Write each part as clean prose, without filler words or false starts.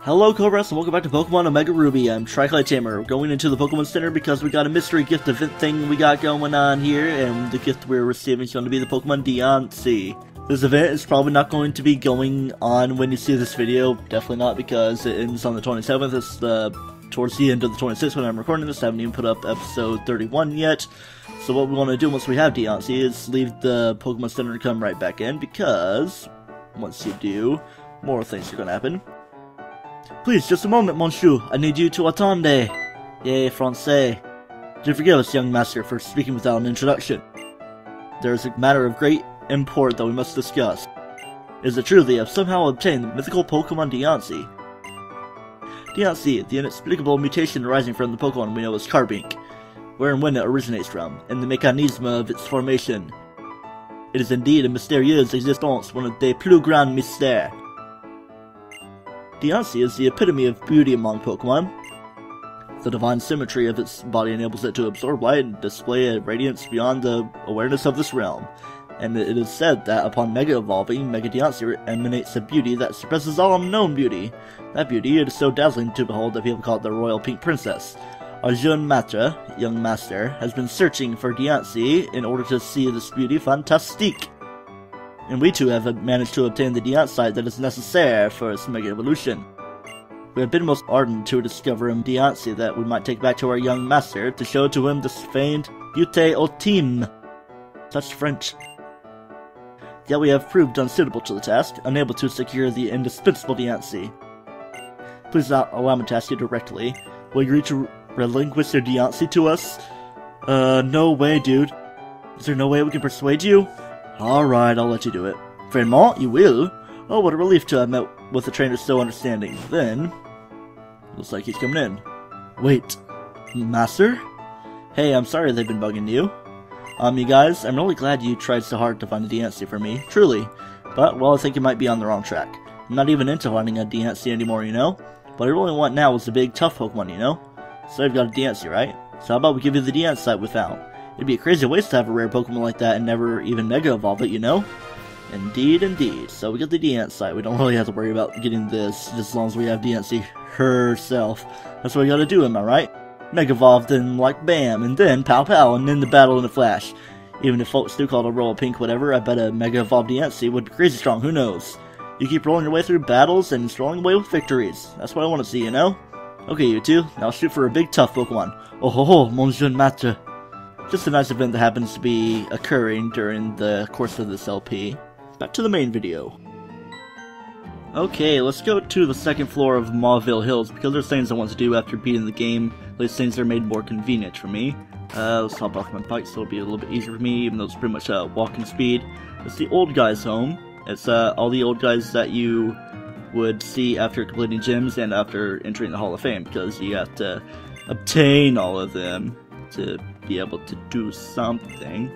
Hello Cobras and welcome back to Pokemon Omega Ruby. I'm TryclydeTamer. We're going into the Pokemon Center because we got a mystery gift event thing we got going on here, and the gift we're receiving is going to be the Pokemon Deontay. This event is probably not going to be going on when you see this video, definitely not, because it ends on the 27th. It's towards the end of the 26th when I'm recording this. I haven't even put up episode 31 yet. So what we want to do once we have Deontay is leave the Pokemon Center and come right back in, because once you do, more things are going to happen. Please, just a moment, monsieur. I need you to attendre. Yay, français. Do forgive us, young master, for speaking without an introduction. There is a matter of great import that we must discuss. Is it true that you have somehow obtained the mythical Pokemon Deontay? Deontay, the inexplicable mutation arising from the Pokemon we know as Carbink, where and when it originates from, and the mechanisme of its formation. It is indeed a mystérieuse existence, one of des plus grands mystères. Deontay is the epitome of beauty among Pokemon. The divine symmetry of its body enables it to absorb light and display a radiance beyond the awareness of this realm. And it is said that upon Mega Evolving, Mega Deontay emanates a beauty that surpasses all known beauty. That beauty, it is so dazzling to behold that people call it the Royal Pink Princess. Our jeune maître, young master, has been searching for Deontay in order to see this beauty fantastique. And we too have managed to obtain the Deontay that is necessary for its Mega Evolution. We have been most ardent to discover a Deontay that we might take back to our young master to show to him this famed beauté ultime. Such French. Yet we have proved unsuitable to the task, unable to secure the indispensable Deontay. Please allow me to ask you directly, will you agree to relinquish your Deontay to us? No way, dude. Is there no way we can persuade you? Alright, I'll let you do it. Vraiment, you will? Oh, what a relief to have met with a trainer so understanding. Then, looks like he's coming in. Wait, Master? Hey, I'm sorry they've been bugging you. You guys, I'm really glad you tried so hard to find a Deontay for me, truly. But, well, I think you might be on the wrong track. I'm not even into finding a Deontay anymore, you know? What I really want now is a big, tough Pokemon, you know? So I've got a Deontay, right? So how about we give you the Deontay we found? It'd be a crazy waste to have a rare Pokemon like that and never even Mega Evolve it, you know? Indeed, indeed. So we got the Deontay. We don't really have to worry about getting this, just as long as we have Deontay herself. That's what we gotta do, am I right? Mega Evolve, then like bam, and then pow pow, and then the battle in a flash. Even if folks do call it a Royal Pink whatever, I bet a Mega Evolve Deontay would be crazy strong, who knows? You keep rolling your way through battles and strolling away with victories. That's what I want to see, you know? Okay, you two, now shoot for a big tough Pokemon. Oh ho ho, mon jeune maître. Just a nice event that happens to be occurring during the course of this LP. Back to the main video. Okay, let's go to the second floor of Mauville Hills, because there's things I want to do after beating the game. At least things that are made more convenient for me. Let's hop off my bike so it'll be a little bit easier for me, even though it's pretty much walking speed. It's the old guy's home. It's all the old guys that you would see after completing gyms and after entering the Hall of Fame, because you have to obtain all of them to be able to do something.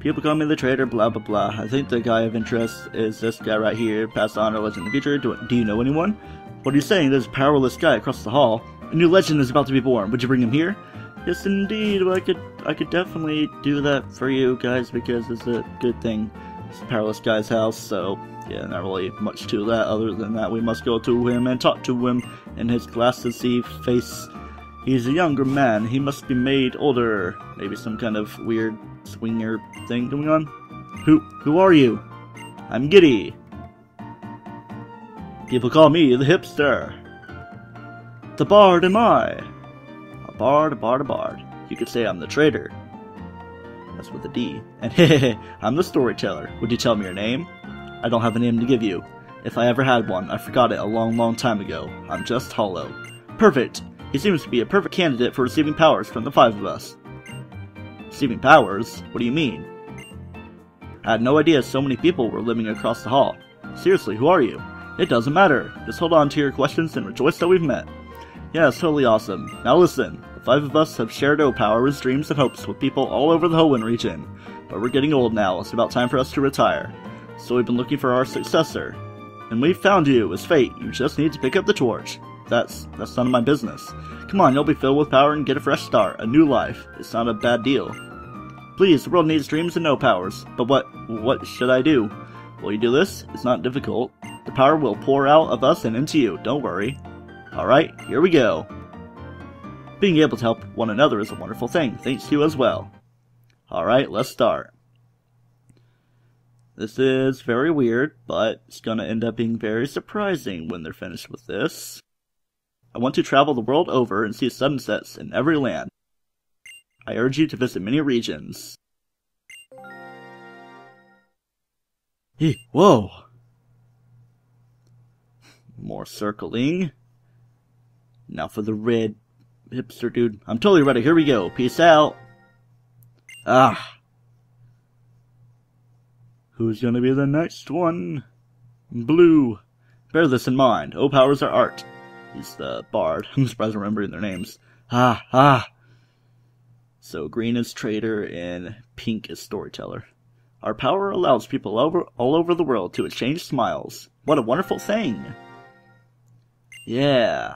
People call me the trader, blah blah blah. I think the guy of interest is this guy right here, passed on our legend in the future. Do you know anyone? What are you saying? There's a powerless guy across the hall. A new legend is about to be born. Would you bring him here? Yes indeed, well, I could definitely do that for you guys, because it's a good thing. It's a powerless guy's house, so yeah, not really much to that other than that we must go to him and talk to him in his glassy face. He's a younger man. He must be made older. Maybe some kind of weird swinger thing going on. Who are you? I'm Giddy. People call me the hipster. The bard am I. A bard, a bard, a bard. You could say I'm the trader. That's with a D. And hehehe, I'm the storyteller. Would you tell me your name? I don't have a name to give you. If I ever had one, I forgot it a long, long time ago. I'm just Hollow. Perfect. He seems to be a perfect candidate for receiving powers from the five of us. Receiving powers? What do you mean? I had no idea so many people were living across the hall. Seriously, who are you? It doesn't matter. Just hold on to your questions and rejoice that we've met. Yeah, it's totally awesome. Now listen, the five of us have shared our powers, dreams, and hopes with people all over the Hoenn region. But we're getting old now, it's about time for us to retire. So we've been looking for our successor. And we've found you, as fate. You just need to pick up the torch. That's none of my business. Come on, you'll be filled with power and get a fresh start, a new life. It's not a bad deal. Please, the world needs dreams and no powers. But what should I do? Will you do this? It's not difficult. The power will pour out of us and into you, don't worry. Alright, here we go. Being able to help one another is a wonderful thing. Thanks to you as well. Alright, let's start. This is very weird, but it's gonna end up being very surprising when they're finished with this. I want to travel the world over and see sunsets in every land. I urge you to visit many regions. Hey, whoa! More circling. Now for the red hipster dude. I'm totally ready. Here we go. Peace out. Ah. Who's gonna be the next one? Blue. Bear this in mind. O-powers are art. He's the bard. I'm surprised I'm remembering their names. Ah. So green is trader and pink is storyteller. Our power allows people all over the world to exchange smiles. What a wonderful thing. Yeah.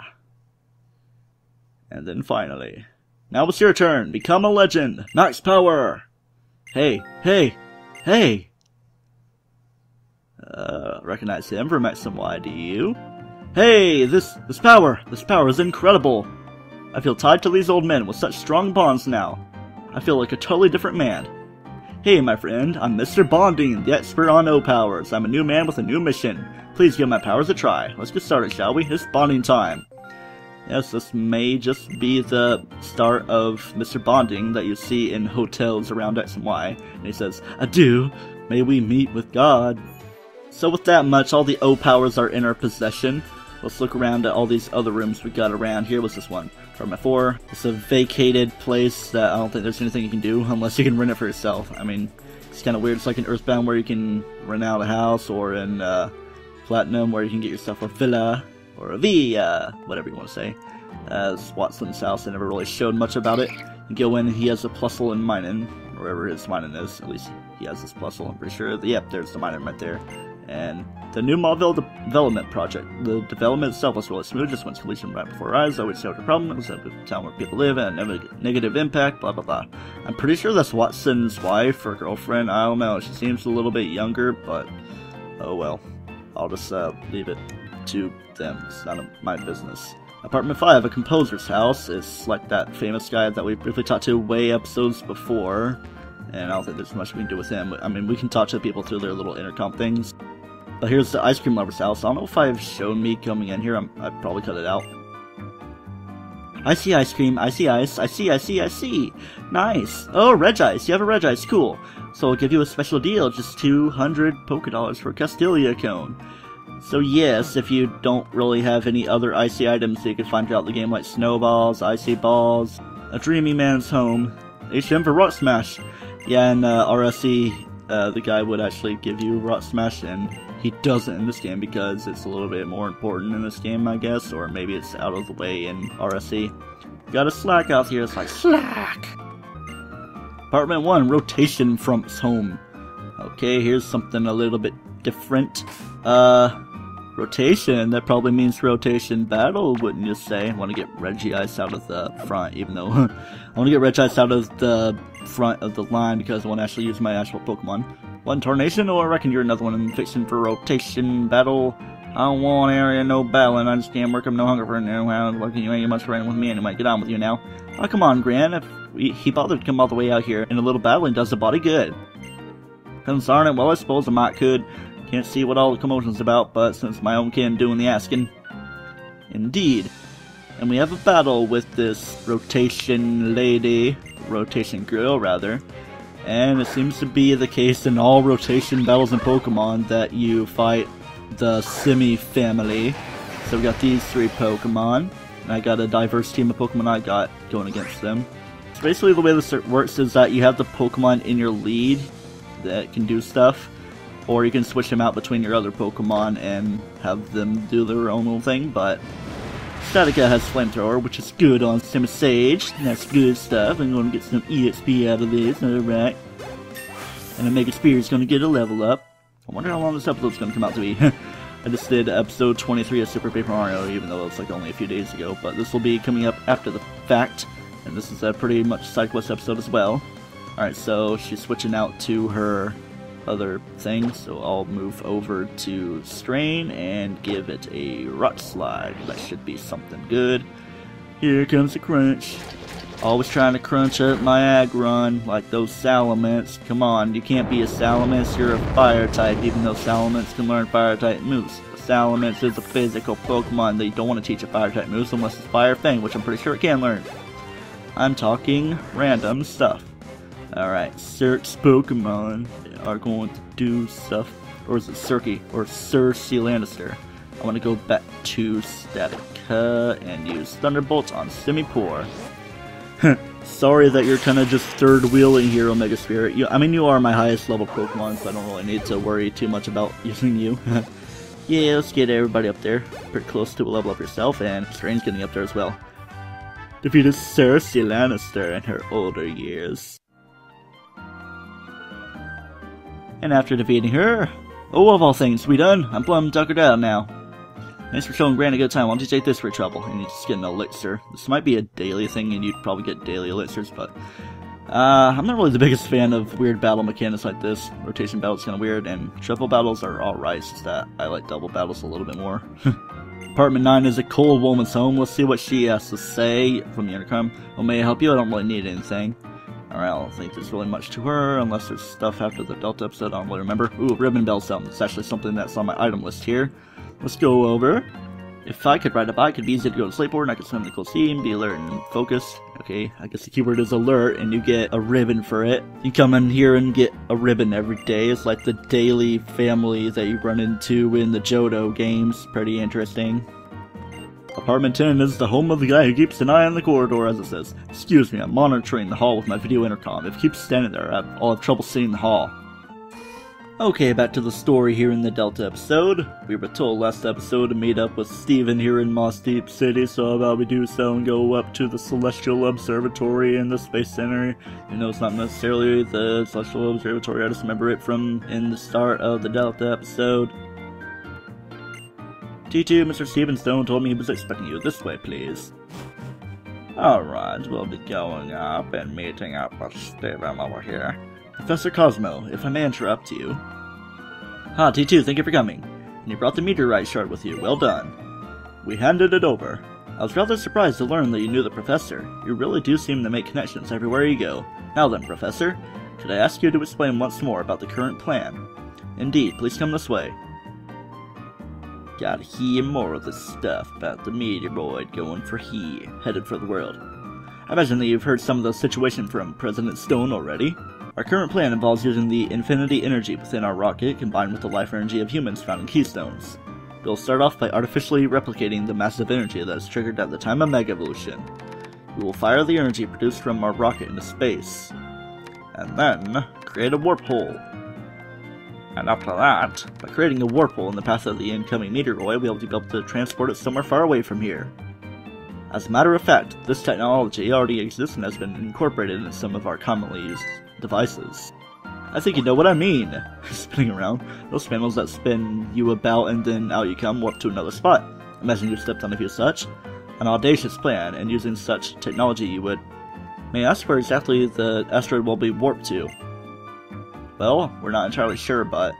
And then finally. Now it's your turn. Become a legend. Max power. Hey. Recognize him from X and Y, do you? Hey, this power is incredible. I feel tied to these old men with such strong bonds now. I feel like a totally different man. Hey, my friend, I'm Mr. Bonding, the expert on O-powers. I'm a new man with a new mission. Please give my powers a try. Let's get started, shall we? It's bonding time. Yes, this may just be the start of Mr. Bonding that you see in hotels around X and Y. And he says, Adieu, may we meet with God. So with that much, all the O-powers are in our possession. Let's look around at all these other rooms we got around here. What's this one? Apartment 4. It's a vacated place that I don't think there's anything you can do unless you can rent it for yourself. I mean, it's kind of weird. It's like in Earthbound where you can rent out a house, or in Platinum where you can get yourself a villa, or a villa, whatever you want to say. As Watson's house, they never really showed much about it. You go in, he has a plusle in mining, wherever his mining is. At least he has his plusle, I'm pretty sure. Yep, there's the mining right there. And the new Mauville development project. The development itself was really smooth, just went to completion right before our eyes. Always solved a problem. It was a town where people live and a negative impact, blah blah blah. I'm pretty sure that's Watson's wife or girlfriend. I don't know. She seems a little bit younger, but oh well. I'll just leave it to them. It's none of my business. Apartment 5, a composer's house. It's like that famous guy that we briefly talked to way episodes before. And I don't think there's much we can do with him. I mean, we can talk to people through their little intercom things. But here's the ice cream lover's house. I don't know if I've shown me coming in here. I'd probably cut it out. I see ice cream. I see ice. I see. Nice. Oh, Regice. You have a Regice. Cool. So I'll give you a special deal. Just 200 Pokédollars for a Castilia cone. So yes, if you don't really have any other icy items that you can find throughout the game, like snowballs, icy balls, a dreamy man's home, HM for Rock Smash. Yeah, and RSE, the guy would actually give you Rock Smash, and he doesn't in this game because it's a little bit more important in this game, I guess, or maybe it's out of the way in RSE. Got a Slack out here, it's like, Slack! Apartment 1, rotation from home. Okay, here's something a little bit different. Rotation, that probably means rotation battle, wouldn't you say? I want to get Regice out of the front, even though I want to get Regice out of the front of the line because I want to actually use my actual Pokemon. One Tornation, or I reckon you're another one in fiction for rotation battle. I don't want area, no battling, I just can't work up no hunger for no how looking you ain't much running with me anyway. Get on with you now. Oh, come on, Gran. If he bothered to come all the way out here, and a little battling does the body good. Concern it? Well, I suppose I might could. Can't see what all the commotion's about, but since my own kin doing the asking. Indeed. And we have a battle with this rotation lady, rotation girl rather, and it seems to be the case in all rotation battles in Pokemon that you fight the Simi family. So we got these 3 Pokemon, and I got a diverse team of Pokemon I got going against them. So basically the way this works is that you have the Pokemon in your lead that can do stuff, or you can switch them out between your other Pokemon and have them do their own little thing, but Statica has Flamethrower, which is good on Simisage. That's good stuff. I'm going to get some EXP out of this, alright. And a Mega Spear is going to get a level up. I wonder how long this episode is going to come out to be. I just did episode 23 of Super Paper Mario, even though it's like only a few days ago, but this will be coming up after the fact, and this is a pretty much side quest episode as well. Alright, so she's switching out to her other thing, so I'll move over to Strain and give it a Rock Slide. That should be something good. Here comes the crunch. Always trying to crunch up my Aggron like those Salamence. Come on, you can't be a Salamence, you're a fire type, even though Salamence can learn fire type moves. Salamence is a physical Pokemon that you don't want to teach a fire type moves unless it's Fire Fang, which I'm pretty sure it can learn. I'm talking random stuff. Alright, Cirque's Pokemon are going to do stuff. Or is it Cirque? Or Cersei Lannister? I want to go back to Statica and use Thunderbolt on Simipour. Sorry that you're kind of just third wheeling here, Omega Spirit. I mean, you are my highest level Pokemon, so I don't really need to worry too much about using you. Yeah, let's get everybody up there. Pretty close to a level up yourself, and Strain's getting up there as well. Defeated Cersei Lannister in her older years. And after defeating her, oh, of all things, we done? I'm plumb tuckered out now. Thanks for showing Grant a good time. Why don't you take this for your trouble? And you just get an elixir. This might be a daily thing, and you'd probably get daily elixirs, but I'm not really the biggest fan of weird battle mechanics like this. Rotation battles kind of weird, and triple battles are alright. It's just that I like double battles a little bit more. Apartment 9 is a cold woman's home. Let's see what she has to say from the intercom. Well, may I help you? I don't really need anything. Alright, I don't think there's really much to her, unless there's stuff after the Delta episode. I don't really remember. Ooh, Ribbon Bell Sound. It's actually something that's on my item list here. Let's go over. If I could ride a bike, it'd be easy to go to Slateboard, and I could swim the cool steam, be alert and focused. Okay, I guess the keyword is alert, and you get a ribbon for it. You come in here and get a ribbon every day. It's like the daily family that you run into in the Johto games. Pretty interesting. Apartment 10 is the home of the guy who keeps an eye on the corridor, as it says. Excuse me, I'm monitoring the hall with my video intercom. If it keeps standing there, I'll have trouble seeing the hall. Okay, back to the story here in the Delta episode. We were told last episode to meet up with Steven here in Mossdeep City, so how about we do so and go up to the Celestial Observatory in the Space Center. You know, it's not necessarily the Celestial Observatory, I just remember it from in the start of the Delta episode. T2, Mr. Stevenstone told me he was expecting you. This way, please. Alright, we'll be going up and meeting up with Steven over here. Professor Cozmo, if I may interrupt you. Ah, T2, thank you for coming. And you brought the meteorite shard with you. Well done. We handed it over. I was rather surprised to learn that you knew the Professor. You really do seem to make connections everywhere you go. Now then, Professor, could I ask you to explain once more about the current plan? Indeed, please come this way. Gotta hear more of the stuff about the meteoroid going for here, headed for the world. I imagine that you've heard some of the situation from President Stone already. Our current plan involves using the infinity energy within our rocket combined with the life energy of humans found in Keystones. We'll start off by artificially replicating the massive energy that is triggered at the time of Mega Evolution. We will fire the energy produced from our rocket into space, and then create a warp hole. And after that, by creating a warp hole in the path of the incoming meteoroid, we'll be able to transport it somewhere far away from here. As a matter of fact, this technology already exists and has been incorporated in some of our commonly used devices. I think you know what I mean. Spinning around. Those panels that spin you about and then out you come, warp to another spot. Imagine you stepped on a few such. An audacious plan, and using such technology you would... May I ask where exactly the asteroid will be warped to? Well, we're not entirely sure, but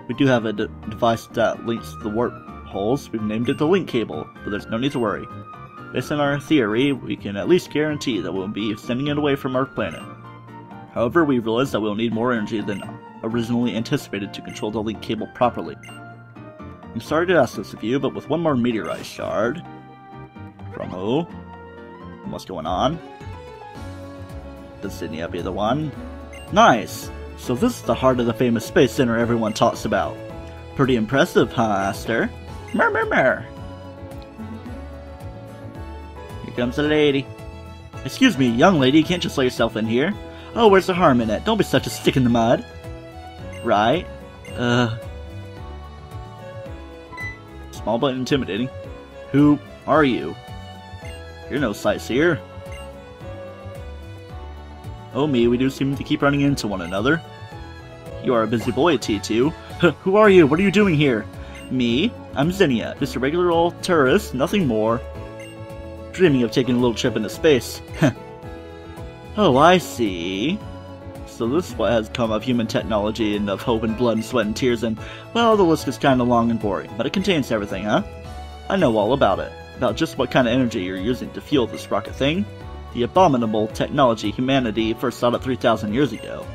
we do have a device that links the warp holes. We've named it the link cable, but there's no need to worry. Based on our theory, we can at least guarantee that we'll be sending it away from our planet. However, we realize that we'll need more energy than originally anticipated to control the link cable properly. I'm sorry to ask this of you, but with one more meteorite shard... From who? What's going on? Does Zinnia be the one? Nice! So this is the heart of the famous space center everyone talks about. Pretty impressive, huh, Aster? Mer mer mer! Here comes the lady. Excuse me, young lady, you can't just let yourself in here. Oh, where's the harm in it? Don't be such a stick in the mud. Right? Small but intimidating. Who are you? You're no sightseer. Oh me, we do seem to keep running into one another. You are a busy boy, T2. Who are you? What are you doing here? Me? I'm Zinnia, just a regular old tourist, nothing more. Dreaming of taking a little trip into space. Oh, I see. so this is what has come of human technology and of hope and blood and sweat and tears and, well, the list is kinda long and boring, but it contains everything, huh? I know all about it. About just what kind of energy you're using to fuel this rocket thing. The abominable technology humanity first thought of 3,000 years ago.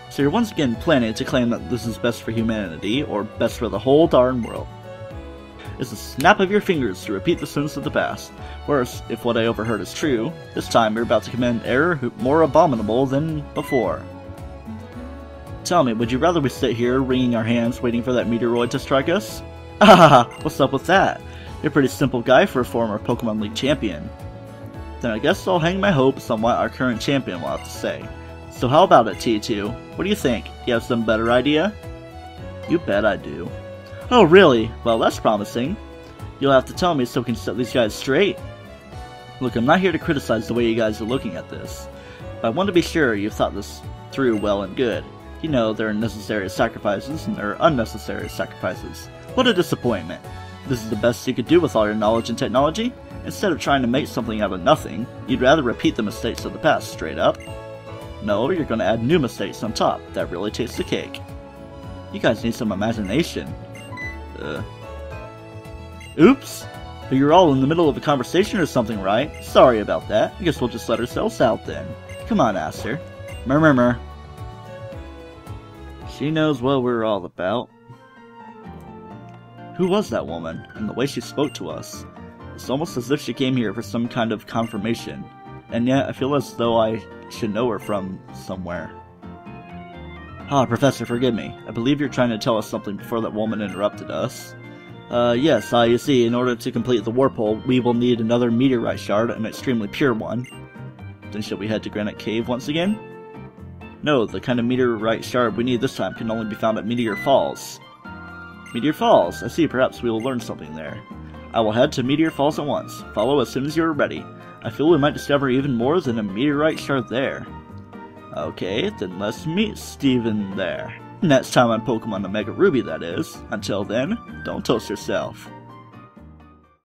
So you're once again planning to claim that this is best for humanity, or best for the whole darn world. It's a snap of your fingers to repeat the sins of the past. Worse, if what I overheard is true, this time you're about to commit an error more abominable than before. Tell me, would you rather we sit here, wringing our hands, waiting for that meteoroid to strike us? Ah, what's up with that? You're a pretty simple guy for a former Pokemon League champion. Then I guess I'll hang my hopes on what our current champion will have to say. So how about it, T2? What do you think? You have some better idea? You bet I do. Oh really? Well, that's promising. You'll have to tell me so we can set these guys straight. Look, I'm not here to criticize the way you guys are looking at this, but I want to be sure you've thought this through well and good. You know, there are necessary sacrifices and there are unnecessary sacrifices. What a disappointment. This is the best you could do with all your knowledge and technology? Instead of trying to make something out of nothing, you'd rather repeat the mistakes of the past straight up. No, you're going to add new mistakes on top. That really takes the cake. You guys need some imagination. Oops! But you're all in the middle of a conversation or something, right? Sorry about that. I guess we'll just let ourselves out then. Come on, Aster. Murmur. She knows what we're all about. Who was that woman, and the way she spoke to us? It's almost as if she came here for some kind of confirmation, and yet I feel as though I should know her from somewhere. Ah, Professor, forgive me. I believe you're trying to tell us something before that woman interrupted us. Yes, you see, in order to complete the warp hole, we will need another meteorite shard, an extremely pure one. Then shall we head to Granite Cave once again? No, the kind of meteorite shard we need this time can only be found at Meteor Falls. Meteor Falls! I see, perhaps we will learn something there. I will head to Meteor Falls at once. Follow as soon as you are ready. I feel we might discover even more than a meteorite shard there. Okay, then let's meet Steven there. Next time on Pokemon Omega Ruby, that is. Until then, don't toast yourself.